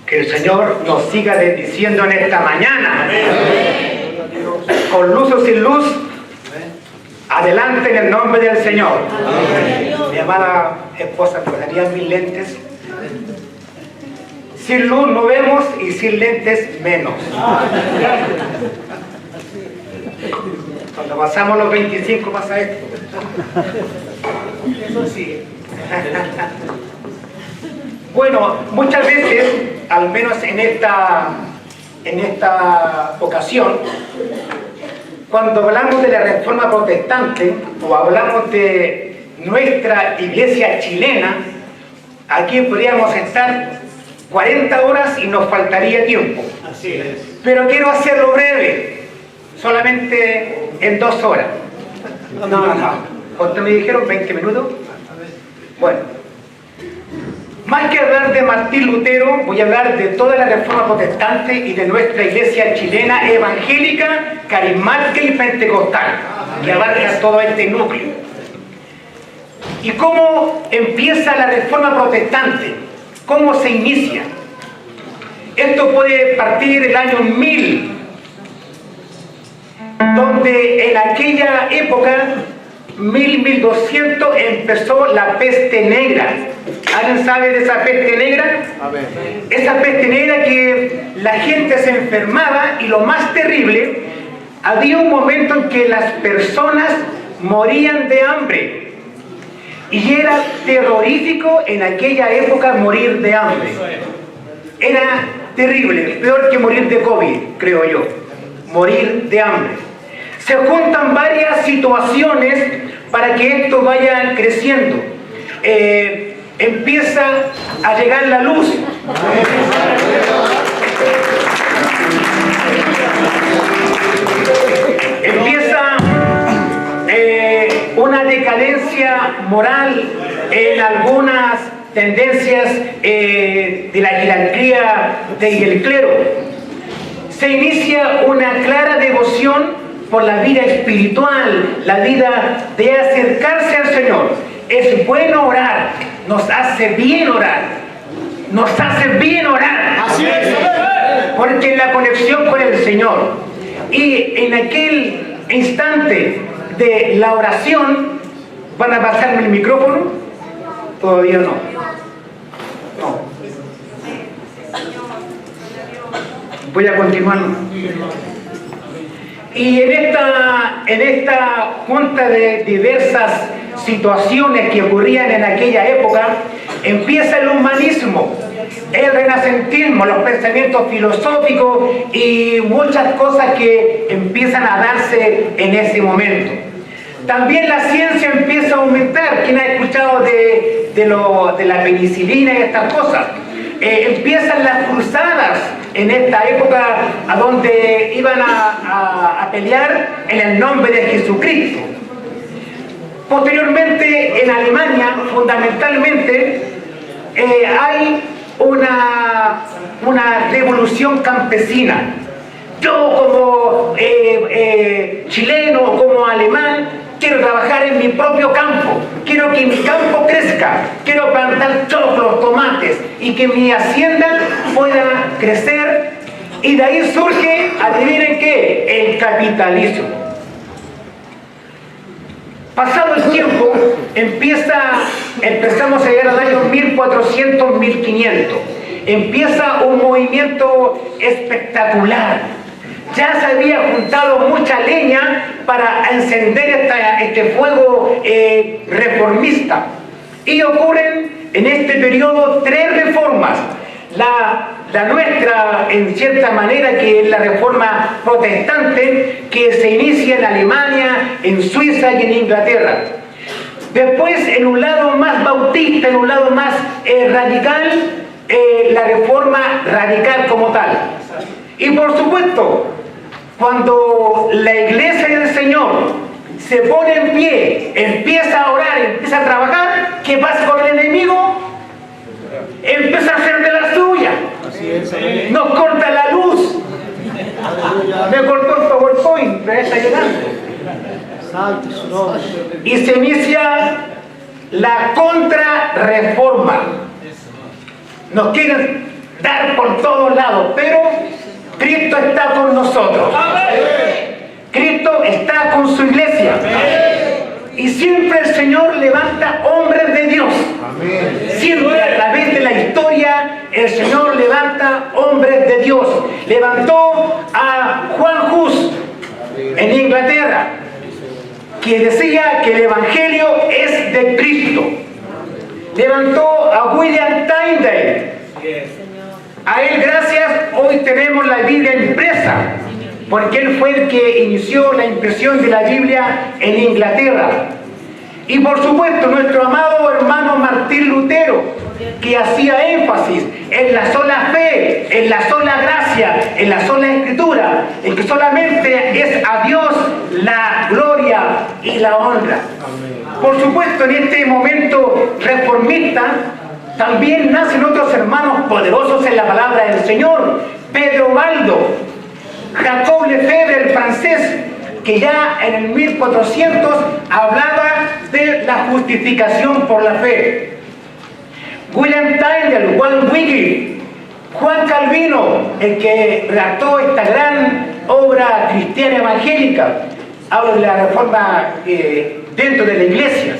Que el Señor nos siga bendiciendo en esta mañana. Amén. Con luz o sin luz, adelante en el nombre del Señor. Amén. Mi amada esposa, ¿me darían mis lentes? Sin luz no vemos y sin lentes menos. Cuando pasamos los 25 pasa esto. Eso sí. Bueno, muchas veces, al menos en esta ocasión, cuando hablamos de la Reforma Protestante o hablamos de nuestra iglesia chilena, aquí podríamos estar 40 horas y nos faltaría tiempo. Así es. Pero quiero hacerlo breve, solamente en 2 horas. No. ¿Cuánto me dijeron? ¿20 minutos? Bueno. Más que hablar de Martín Lutero, voy a hablar de toda la Reforma Protestante y de nuestra iglesia chilena evangélica, carismática y pentecostal, que abarca todo este núcleo. ¿Y cómo empieza la Reforma Protestante? ¿Cómo se inicia? Esto puede partir del año 1000, donde en aquella época, 1200, empezó la peste negra. ¿Alguien sabe de esa peste negra? A ver. Esa peste negra que la gente se enfermaba, y lo más terrible, había un momento en que las personas morían de hambre. Y era terrorífico en aquella época morir de hambre. Era terrible, peor que morir de COVID, creo yo. Morir de hambre. Se juntan varias situaciones para que esto vaya creciendo. Empieza a llegar la luz. Empieza una decadencia moral en algunas tendencias de la jerarquía del clero. Se inicia una clara devoción por la vida espiritual, la vida de acercarse al Señor. Es bueno orar, nos hace bien orar, nos hace bien orar. Así es. Porque la conexión con el Señor, y en aquel instante de la oración, ¿van a pasarme el micrófono? Todavía no. No. Voy a continuar. Y en esta junta de diversas situaciones que ocurrían en aquella época, empieza el humanismo, el renacentismo, los pensamientos filosóficos y muchas cosas que empiezan a darse en ese momento. También la ciencia empieza a aumentar. ¿Quién ha escuchado de la penicilina y estas cosas? Empiezan las cruzadas en esta época, a donde iban a pelear en el nombre de Jesucristo. Posteriormente, en Alemania, fundamentalmente, hay una revolución campesina. Yo, como chileno, como alemán, quiero trabajar en mi propio campo, quiero que mi campo crezca, quiero plantar choclos, tomates, y que mi hacienda pueda crecer. Y de ahí surge, adivinen qué, el capitalismo. Pasado el tiempo, empezamos a llegar al año 1400, 1500. Empieza un movimiento espectacular. Ya se había juntado mucha leña para encender este fuego reformista. Y ocurren en este periodo 3 reformas. La nuestra, en cierta manera, que es la reforma protestante, que se inicia en Alemania, en Suiza y en Inglaterra. Después, en un lado más bautista, en un lado más radical, la reforma radical como tal. Y por supuesto, cuando la iglesia del Señor se pone en pie, empieza a orar, empieza a trabajar, ¿qué pasa con el enemigo? Empieza a hacer de la suya. Nos corta la luz. Me cortó el PowerPoint, me está llegando. Y se inicia la contrarreforma. Nos quieren dar por todos lados, pero Cristo está con nosotros. Cristo está con su iglesia. Y siempre el Señor levanta hombres de Dios. Siempre a través de la historia el Señor levanta hombres de Dios. Levantó a Juan Hus en Inglaterra, que decía que el Evangelio es de Cristo. Levantó a William Tyndale. A él gracias hoy tenemos la Biblia impresa, porque él fue el que inició la impresión de la Biblia en Inglaterra. Y por supuesto nuestro amado hermano Martín Lutero, que hacía énfasis en la sola fe, en la sola gracia, en la sola escritura, en que solamente es a Dios la gloria y la honra. Por supuesto, en este momento reformista también nacen otros hermanos poderosos en la palabra del Señor. Pedro Baldo, Jacob Lefebvre, el francés, que ya en el 1400 hablaba de la justificación por la fe. William Tyndale, Juan Wycliffe, Juan Calvino, el que redactó esta gran obra cristiana evangélica, habla de la reforma dentro de la iglesia.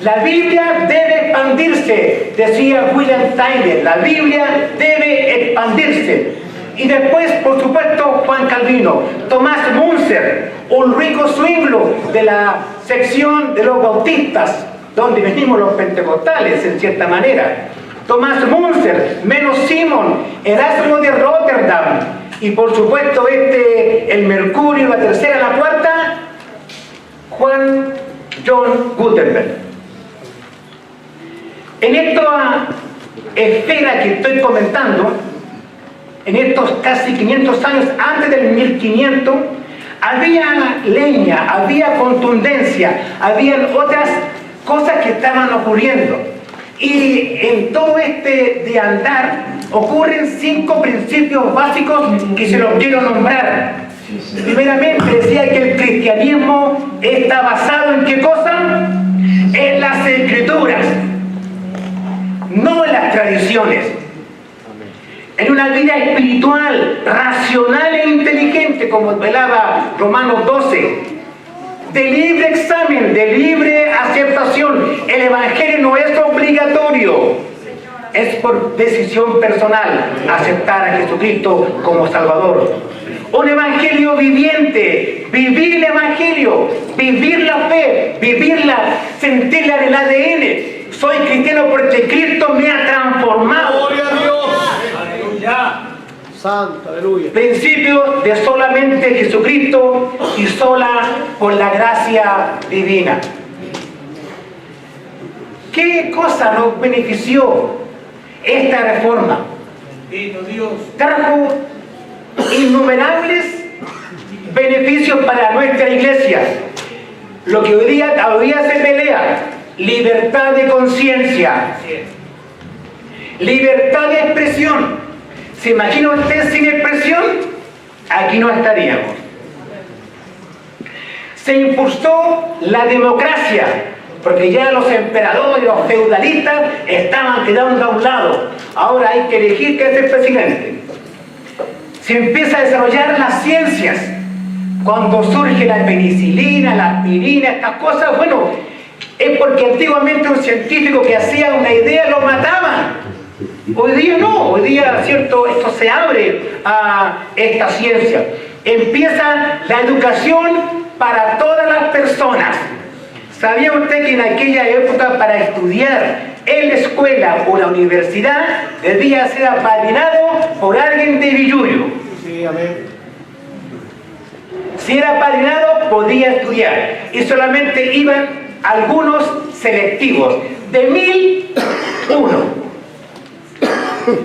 La Biblia debe expandirse, decía William Tyndale, la Biblia debe expandirse. Y después, por supuesto, Juan Calvino, Tomás Munzer, Ulrico Zwinglio, de la sección de los bautistas, donde venimos los pentecostales, en cierta manera. Tomás Munzer, Menno Simon, Erasmo de Rotterdam, y por supuesto el Mercurio, la tercera, la cuarta, Juan John Gutenberg. En esta esfera que estoy comentando, en estos casi 500 años antes del 1500, había leña, había contundencia, habían otras cosas que estaban ocurriendo. Y en todo este de andar ocurren 5 principios básicos que se los quiero nombrar. Primeramente decía que el cristianismo está basado en ¿qué cosa? En las escrituras, no en las tradiciones. En una vida espiritual, racional e inteligente, como velaba Romanos 12, de libre examen, de libre aceptación. El Evangelio no es obligatorio, es por decisión personal aceptar a Jesucristo como Salvador. Un Evangelio viviente, vivir el Evangelio, vivir la fe, vivirla, sentirla en el ADN. Soy cristiano porque Cristo me ha transformado. ¡Gloria a Dios! ¡Aleluya! Santo, aleluya. Principio de solamente Jesucristo y sola por la gracia divina. ¿Qué cosa nos benefició esta reforma? Trajo innumerables beneficios para nuestra iglesia. Lo que hoy día todavía se pelea: libertad de conciencia, libertad de expresión. ¿Se imagina usted sin expresión? Aquí no estaríamos. Se impulsó la democracia, porque ya los emperadores, los feudalistas estaban quedando a un lado. Ahora hay que elegir qué es el presidente. Se empieza a desarrollar las ciencias. Cuando surge la penicilina, la aspirina, estas cosas, bueno, es porque antiguamente un científico que hacía una idea lo mataban. Hoy día no, hoy día, cierto, esto se abre a esta ciencia. Empieza la educación para todas las personas. ¿Sabía usted que en aquella época para estudiar en la escuela o la universidad debía ser apadrinado por alguien de Villuyo? Sí, amén. Si era apadrinado podía estudiar y solamente iban algunos selectivos, de 1001.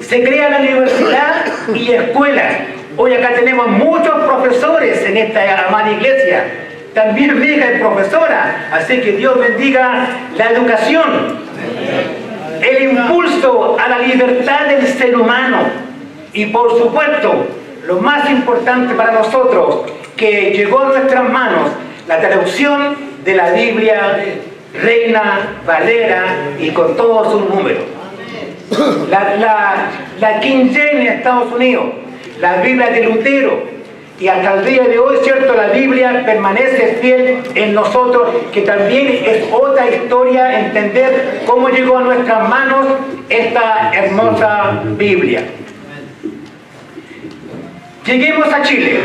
Se crea la universidad y escuelas. Hoy acá tenemos muchos profesores en esta amada iglesia. También mi hija es profesora, así que Dios bendiga la educación. El impulso a la libertad del ser humano. Y por supuesto, lo más importante para nosotros, que llegó a nuestras manos, la traducción de la Biblia Reina Valera y con todos sus números. la King James en Estados Unidos, la Biblia de Lutero. Y hasta el día de hoy, ¿cierto? La Biblia permanece fiel en nosotros, que también es otra historia entender cómo llegó a nuestras manos esta hermosa Biblia. Lleguemos a Chile.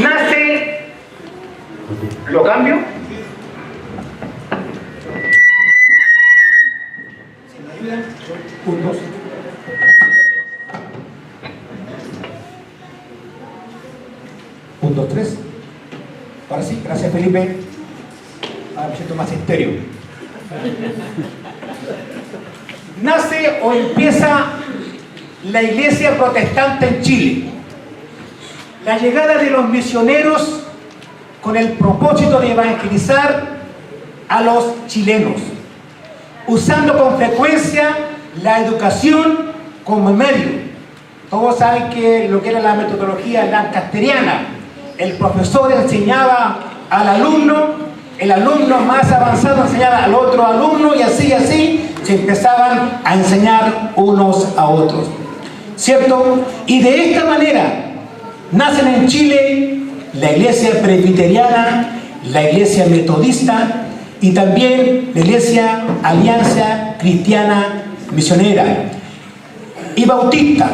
Nace... ¿Lo cambio? Puntos. Punto 3. Ahora sí, gracias Felipe. Ahora me siento más estéreo. Nace o empieza la iglesia protestante en Chile. La llegada de los misioneros con el propósito de evangelizar a los chilenos, usando con frecuencia la educación como medio. Todos saben que lo que era la metodología lancasteriana, el profesor enseñaba al alumno, el alumno más avanzado enseñaba al otro alumno y así se empezaban a enseñar unos a otros, ¿cierto? Y de esta manera nacen en Chile la iglesia presbiteriana, la iglesia metodista y también la iglesia Alianza Cristiana Misionera y Bautista.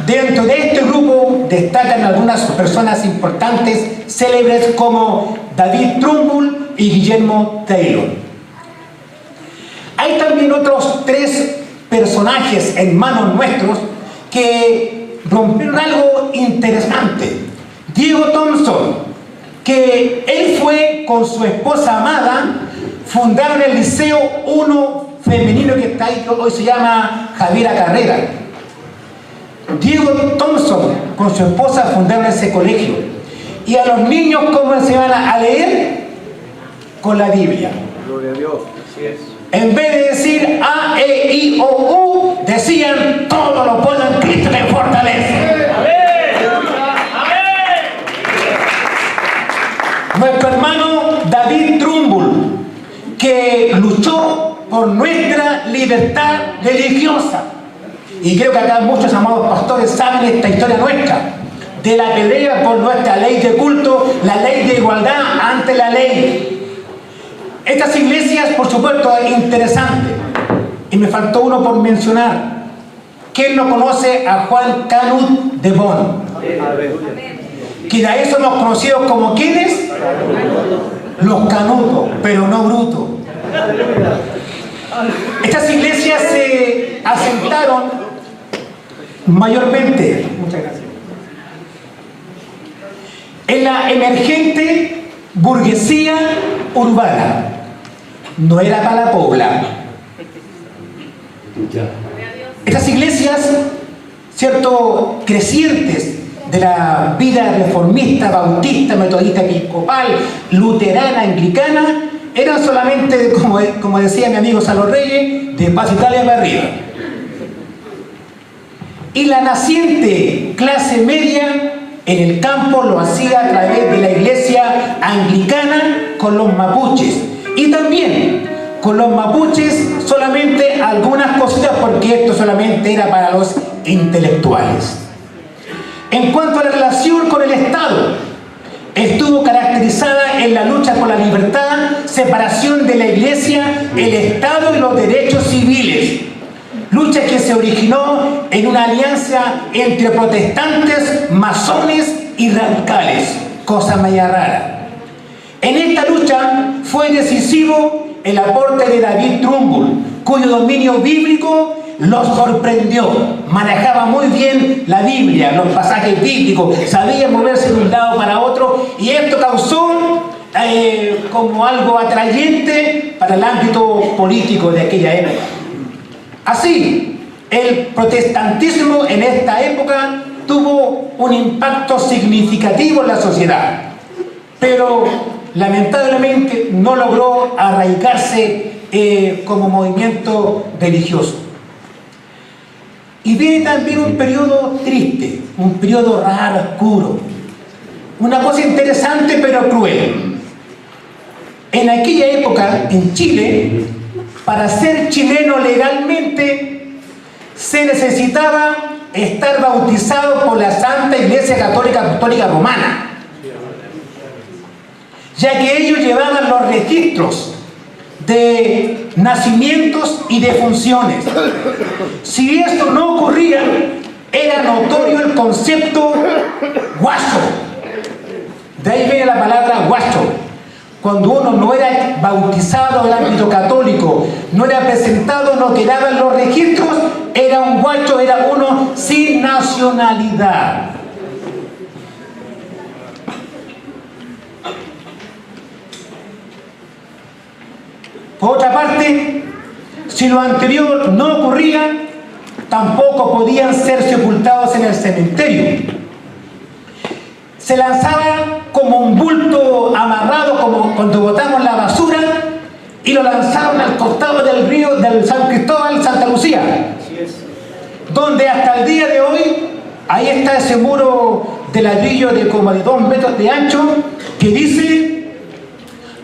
Dentro de este grupo destacan algunas personas importantes, célebres como David Trumbull y Guillermo Taylor. Hay también otros 3 personajes en manos nuestros que rompieron algo interesante. Diego Thompson, que él fue con su esposa amada, fundaron el Liceo 1 femenino que está ahí, que hoy se llama Javiera Carrera. Diego Thompson con su esposa fundaron ese colegio. Y a los niños, ¿cómo enseñaban a leer? Con la Biblia. Gloria a Dios, así es. En vez de decir A, E, I, O, U, decían todo lo puedo en Cristo que fortalece. Nuestro hermano David Trumbull, que luchó por nuestra libertad religiosa. Y creo que acá muchos amados pastores saben esta historia nuestra, de la pelea por nuestra ley de culto, la ley de igualdad ante la ley. Estas iglesias, por supuesto, es interesante. Y me faltó uno por mencionar. ¿Quién no conoce a Juan Canut de Bonn? Que a eso somos conocidos como ¿quiénes? Los canutos, pero no brutos. Estas iglesias se asentaron mayormente, muchas gracias, en la emergente burguesía urbana. No era para la pobla. Estas iglesias, cierto, crecientes de la vida reformista, bautista, metodista, episcopal, luterana, anglicana, eran solamente, como decía mi amigo Salo Reyes, de Paz Italia para arriba. Y la naciente clase media en el campo lo hacía a través de la iglesia anglicana con los mapuches. Y también con los mapuches solamente algunas cositas, porque esto solamente era para los intelectuales. En cuanto a la relación con el Estado, estuvo caracterizada en la lucha por la libertad, separación de la iglesia, el Estado y los derechos civiles. Lucha que se originó en una alianza entre protestantes, masones y radicales, cosa media rara. En esta lucha fue decisivo el aporte de David Trumbull, cuyo dominio bíblico los sorprendió. Manejaba muy bien la Biblia, los pasajes bíblicos, sabía moverse de un lado para otro, y esto causó como algo atrayente para el ámbito político de aquella época. Así, el protestantismo en esta época tuvo un impacto significativo en la sociedad, pero lamentablemente no logró arraigarse como movimiento religioso. Y viene también un periodo triste, un periodo raro, oscuro. Una cosa interesante pero cruel. En aquella época, en Chile, para ser chileno legalmente se necesitaba estar bautizado por la Santa Iglesia Católica Apostólica Romana, ya que ellos llevaban los registros de nacimientos y defunciones. Si esto no ocurría, era notorio el concepto guacho. De ahí viene la palabra guacho. Cuando uno no era bautizado en el ámbito católico, no era presentado, no quedaban los registros, era un guacho, era uno sin nacionalidad. Por otra parte, si lo anterior no ocurría, tampoco podían ser sepultados en el cementerio. Se lanzaba como un bulto amarrado, como cuando botamos la basura, y lo lanzaron al costado del río del San Cristóbal, Santa Lucía, donde hasta el día de hoy, ahí está ese muro de ladrillo de como de 2 metros de ancho, que dice: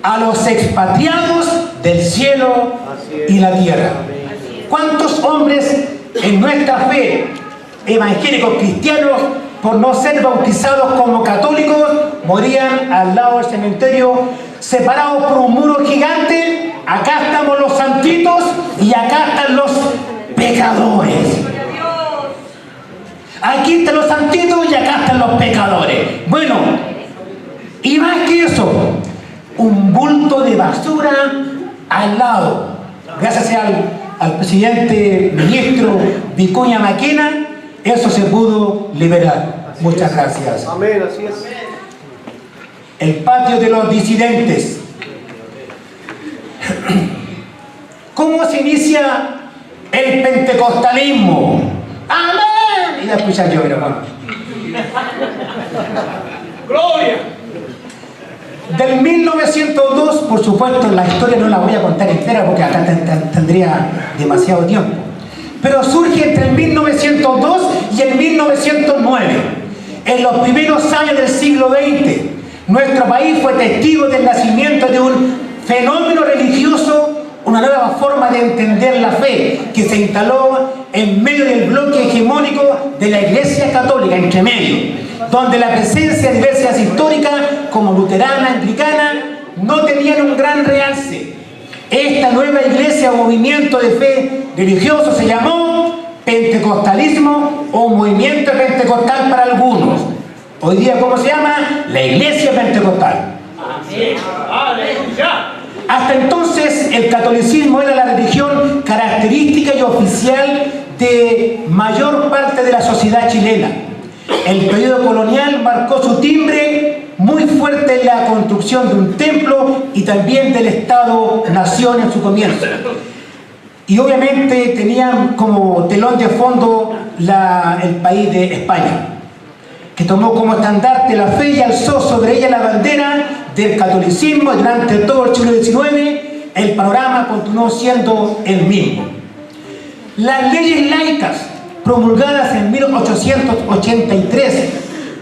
a los expatriados del cielo y la tierra. ¿Cuántos hombres en nuestra fe, evangélicos cristianos, por no ser bautizados como católicos, morían al lado del cementerio, separados por un muro gigante? Acá estamos los santitos y acá están los pecadores. Aquí están los santitos y acá están los pecadores. Bueno, y más que eso, un bulto de basura al lado. Gracias al presidente ministro Vicuña Maquena, eso se pudo liberar. Muchas gracias. Amén, así es. El patio de los disidentes. ¿Cómo se inicia el pentecostalismo? ¡Amén! Y la escuchan yo, hermano. ¡Gloria! Del 1902, por supuesto, la historia no la voy a contar entera porque acá tendría demasiado tiempo. Pero surge entre el 1902 y el 1909. En los primeros años del siglo XX, nuestro país fue testigo del nacimiento de un fenómeno religioso, una nueva forma de entender la fe, que se instaló en medio del bloque hegemónico de la Iglesia Católica, entre medio, donde la presencia de iglesias históricas como luterana, anglicana, no tenían un gran realce. Esta nueva iglesia o movimiento de fe religioso se llamó pentecostalismo o movimiento pentecostal para algunos. Hoy día, ¿cómo se llama? La iglesia pentecostal. Hasta entonces el catolicismo era la religión característica y oficial de mayor parte de la sociedad chilena. El periodo colonial marcó su timbre muy fuerte en la construcción de un templo y también del Estado-nación en su comienzo. Y obviamente tenían como telón de fondo el país de España, que tomó como estandarte la fe y alzó sobre ella la bandera del catolicismo. Durante todo el siglo XIX, el panorama continuó siendo el mismo. Las leyes laicas promulgadas en 1883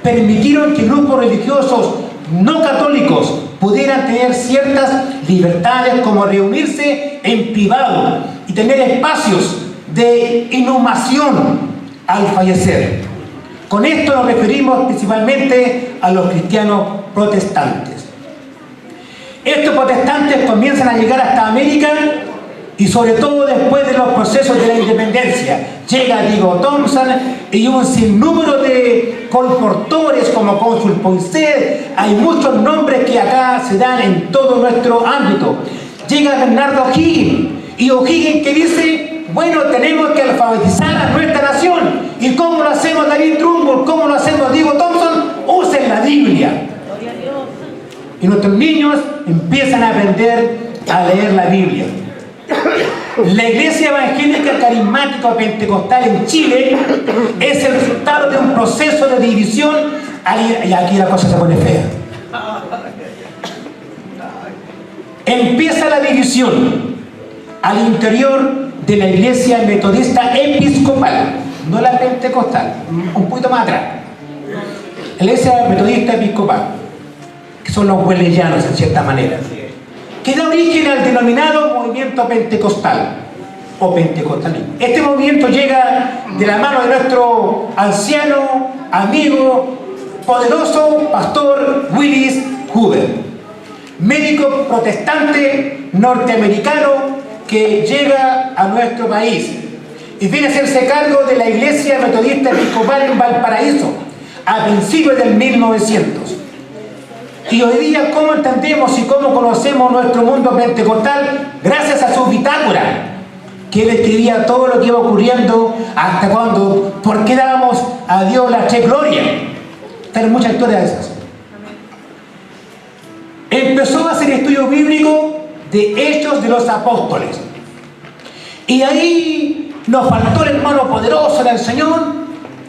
permitieron que grupos religiosos no católicos pudieran tener ciertas libertades, como reunirse en privado y tener espacios de inhumación al fallecer. Con esto nos referimos principalmente a los cristianos protestantes. Estos protestantes comienzan a llegar hasta América, y sobre todo después de los procesos de la independencia. Llega Diego Thompson y un sinnúmero de colportores como Cónsul Poinsett. Hay muchos nombres que acá se dan en todo nuestro ámbito. Llega Bernardo O'Higgins, y O'Higgins que dice: bueno, tenemos que alfabetizar a nuestra nación. ¿Y cómo lo hacemos, David Trumbull? ¿Cómo lo hacemos, Diego Thompson? Usen la Biblia. Y nuestros niños empiezan a aprender a leer la Biblia. La iglesia evangélica carismática pentecostal en Chile es el resultado de un proceso de división, y aquí la cosa se pone fea. Empieza la división al interior de la iglesia metodista episcopal, no la pentecostal, un poquito más atrás. La iglesia metodista episcopal, que son los wesleyanos en cierta manera, que da origen al denominado movimiento pentecostal. o pentecostalismo. Este movimiento llega de la mano de nuestro anciano, amigo, poderoso pastor Willis Huber, médico protestante norteamericano que llega a nuestro país y viene a hacerse cargo de la Iglesia Metodista Episcopal en Valparaíso a principios del 1900. Y hoy día, ¿cómo entendemos y cómo conocemos nuestro mundo pentecostal? Gracias a su bitácora, que él escribía todo lo que iba ocurriendo, hasta cuando, ¿por qué dábamos a Dios la tres gloria? Están muchas historias de esas. Empezó a hacer estudio bíblico de Hechos de los Apóstoles. Y ahí nos faltó el hermano poderoso del Señor,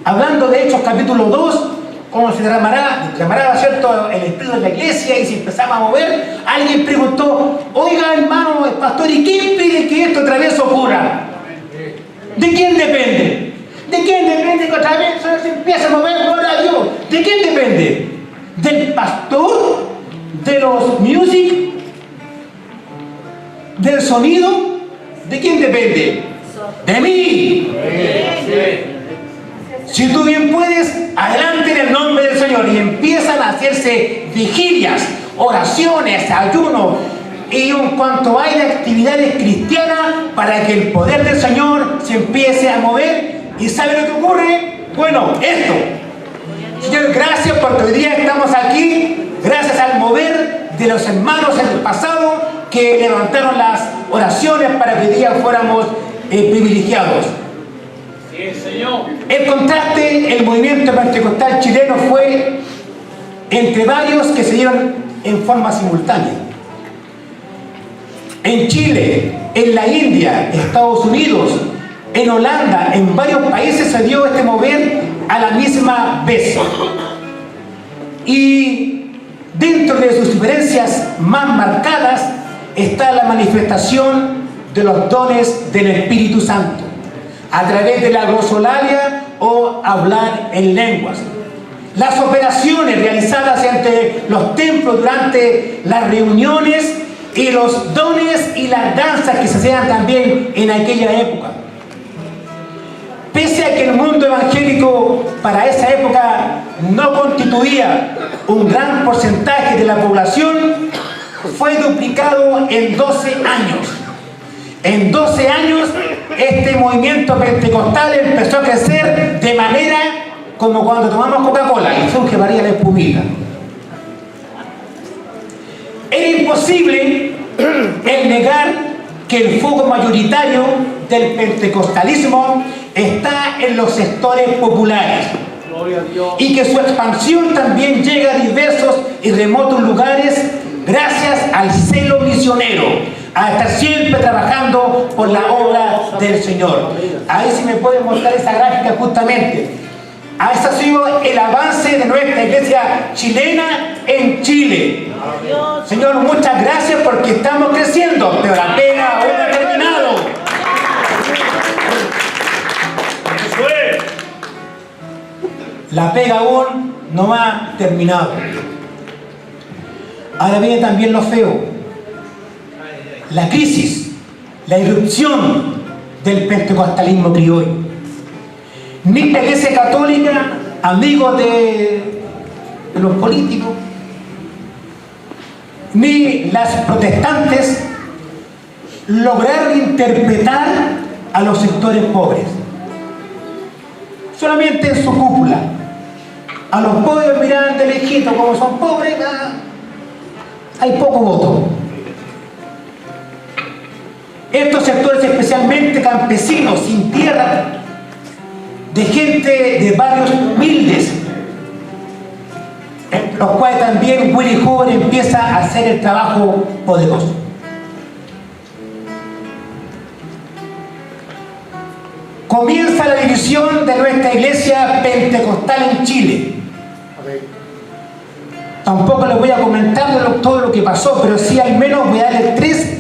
hablando de Hechos capítulo 2, cómo se derramará, ¿cierto?, el espíritu de la iglesia, y si empezamos a mover, alguien preguntó, oiga hermano, el pastor, ¿y quién pide que esto otra vez ocurra? ¿De quién depende? ¿De quién depende que otra vez se empiece a mover? Gloria a Dios. ¿De quién depende? ¿Del pastor? ¿De los music? ¿Del sonido? ¿De quién depende? ¡De mí! Si tú bien puedes, adelante en el nombre del Señor. Y empiezan a hacerse vigilias, oraciones, ayunos y un cuanto hay de actividades cristianas para que el poder del Señor se empiece a mover. ¿Y sabe lo que ocurre? Bueno, esto. Señor, gracias porque hoy día estamos aquí, gracias al mover de los hermanos en el pasado que levantaron las oraciones para que hoy día fuéramos privilegiados. El contraste, el movimiento pentecostal chileno fue entre varios que se dieron en forma simultánea. En Chile, en la India, Estados Unidos, en Holanda, en varios países se dio este mover a la misma vez. Y dentro de sus diferencias más marcadas está la manifestación de los dones del Espíritu Santo a través de la glosolalia o hablar en lenguas. Las operaciones realizadas entre los templos durante las reuniones y los dones y las danzas que se hacían también en aquella época. Pese a que el mundo evangélico para esa época no constituía un gran porcentaje de la población, fue duplicado en 12 años. En 12 años, este movimiento pentecostal empezó a crecer de manera como cuando tomamos Coca-Cola y surge María la espumita. Era imposible el negar que el foco mayoritario del pentecostalismo está en los sectores populares y que su expansión también llega a diversos y remotos lugares gracias al celo misionero, a estar siempre trabajando por la obra del Señor. Ahí sí me pueden mostrar esa gráfica justamente. Ese ha sido el avance de nuestra iglesia chilena en Chile. Señor, muchas gracias porque estamos creciendo, pero la pena aún no ha terminado. La pega aún no ha terminado. Ahora viene también lo feo. La crisis, la irrupción del pentecostalismo criollo. Ni la iglesia católica, amigos de los políticos, ni las protestantes lograron interpretar a los sectores pobres. Solamente en su cúpula. A los pobres miraban de lejito, como son pobres, hay poco voto. Estos sectores, especialmente campesinos, sin tierra, de gente de barrios humildes, en los cuales también Willy Huber empieza a hacer el trabajo poderoso. Comienza la división de nuestra iglesia pentecostal en Chile. Tampoco les voy a comentar todo lo que pasó, pero sí al menos voy a darles 3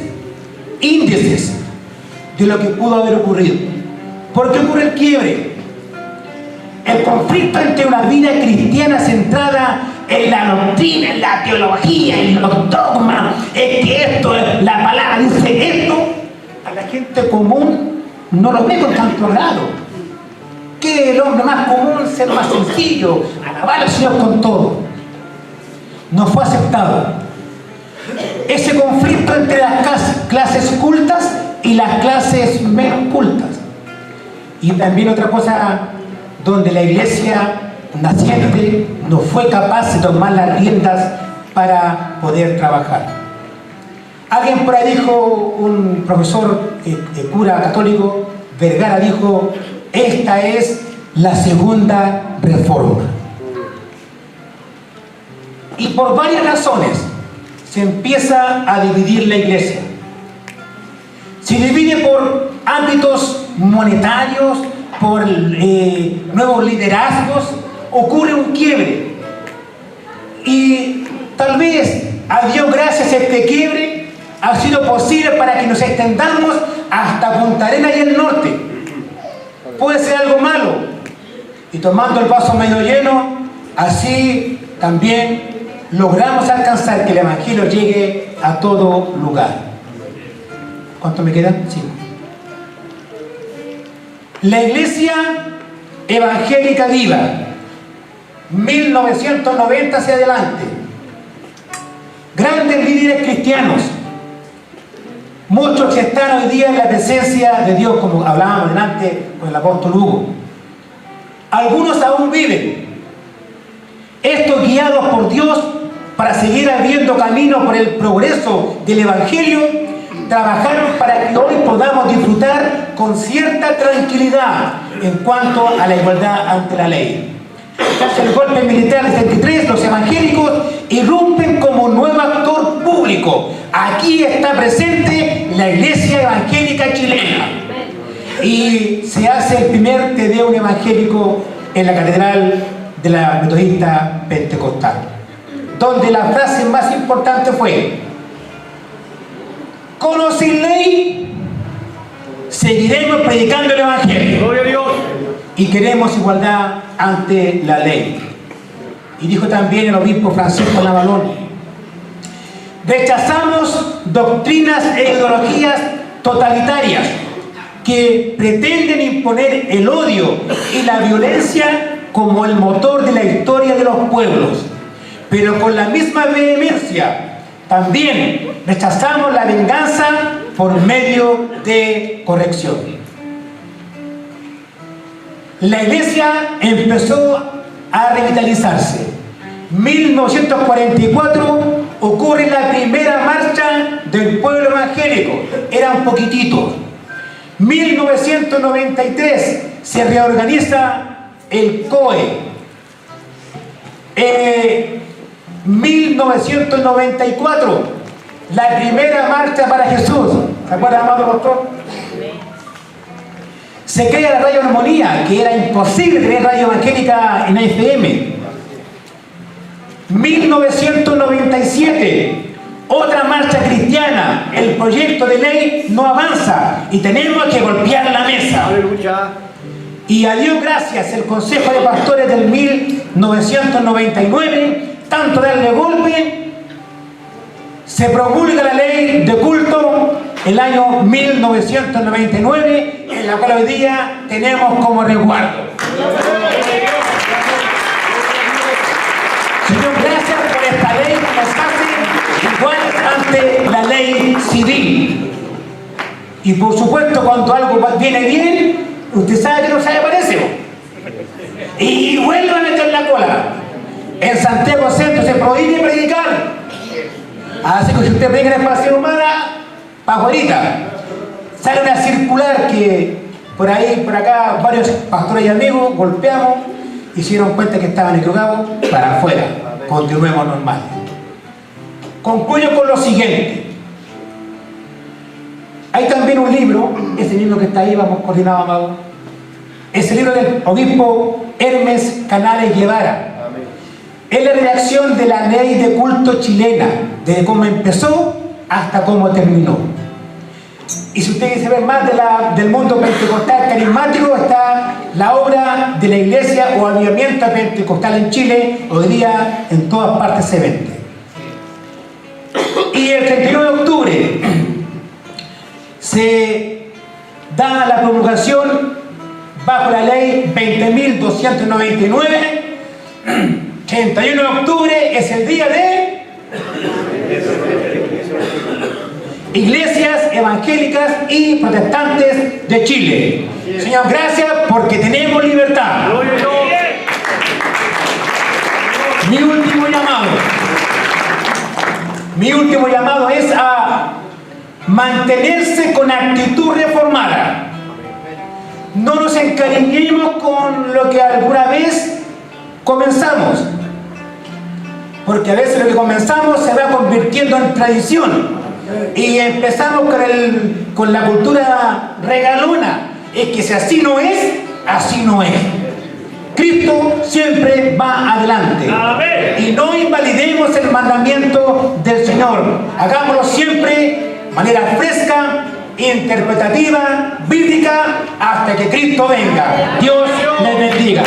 índices de lo que pudo haber ocurrido. ¿Por qué ocurre el quiebre? El conflicto entre una vida cristiana centrada en la doctrina, en la teología, en los dogmas, es que esto, la palabra dice esto, a la gente común no lo ve con tanto agrado. Que el hombre más común, ser más sencillo, alabar al Señor con todo. No fue aceptado. Ese conflicto entre las clases cultas y las clases menos cultas. Y también otra cosa donde la iglesia naciente no fue capaz de tomar las riendas para poder trabajar. Alguien por ahí dijo, un profesor cura católico, Vergara, dijo: esta es la segunda reforma. Y por varias razones se empieza a dividir la iglesia. Se divide por ámbitos monetarios, por nuevos liderazgos, ocurre un quiebre. Y tal vez, a Dios gracias, este quiebre ha sido posible para que nos extendamos hasta Punta Arenas y el norte. Puede ser algo malo, y tomando el vaso medio lleno, así también logramos alcanzar que el Evangelio llegue a todo lugar. ¿Cuánto me queda? Sí. La Iglesia Evangélica Viva, 1990 hacia adelante. Grandes líderes cristianos, muchos que están hoy día en la presencia de Dios, como hablábamos delante con el apóstol Hugo. Algunos aún viven. Estos guiados por Dios para seguir abriendo camino por el progreso del Evangelio, trabajaron para que hoy podamos disfrutar con cierta tranquilidad en cuanto a la igualdad ante la ley. Tras el golpe militar del 73, los evangélicos irrumpen como nuevo actor público. Aquí está presente la Iglesia Evangélica Chilena. Y se hace el primer Te Deum evangélico en la Catedral de la Metodista Pentecostal, donde la frase más importante fue: con o sin ley, seguiremos predicando el Evangelio. Gloria a Dios. Y queremos igualdad ante la ley. Y dijo también el obispo Francisco Navalón: rechazamos doctrinas e ideologías totalitarias que pretenden imponer el odio y la violencia como el motor de la historia de los pueblos. Pero con la misma vehemencia también rechazamos la venganza por medio de corrección. La iglesia empezó a revitalizarse. 1944 ocurre la primera marcha del pueblo evangélico. Eran poquititos. 1993 se reorganiza el COE. 1994 la primera marcha para Jesús. ¿Se acuerdan, amado pastor? Se crea la Radio Armonía, que era imposible tener radio evangélica en FM. 1997, otra marcha cristiana. El proyecto de ley no avanza y tenemos que golpear la mesa. Aleluya. Y a Dios gracias, el Consejo de Pastores del 1999, tanto darle golpe, se promulga la ley de culto el año 1999, en la cual hoy día tenemos como resguardo. Señor, gracias por esta ley que nos hace igual ante la ley civil. Y por supuesto, cuando algo viene bien, usted sabe que no se aparece. Y vuelve a meter la cola. En Santiago Centro se prohíbe predicar. Así que si usted predica en espacio humana, pa' afuera. Sale una circular que por ahí, por acá, varios pastores y amigos golpeamos y se dieron cuenta que estaban equivocados, para afuera. Continuemos normal. Concluyo con lo siguiente. Hay también un libro, ese libro que está ahí, vamos coordinados, amado. Es el libro del obispo Hermes Canales Guevara. Es la redacción de la ley de culto chilena, desde cómo empezó hasta cómo terminó. Y si usted quiere saber más del mundo pentecostal carismático, está la obra de la iglesia o avivamiento pentecostal en Chile. Hoy día en todas partes se vende. Y el 31 de octubre se dada la promulgación bajo la ley 20.299, 31 de octubre es el día de Iglesias Evangélicas y Protestantes de Chile. Señor, gracias porque tenemos libertad. Mi último llamado es a mantenerse con actitud reformada. No nos encariñemos con lo que alguna vez comenzamos, porque a veces lo que comenzamos se va convirtiendo en tradición y empezamos con la cultura regalona. Es que si así no es, así no es. Cristo siempre va adelante. Y no invalidemos el mandamiento del Señor. Hagámoslo siempre de manera fresca, interpretativa, bíblica, hasta que Cristo venga. Dios les bendiga.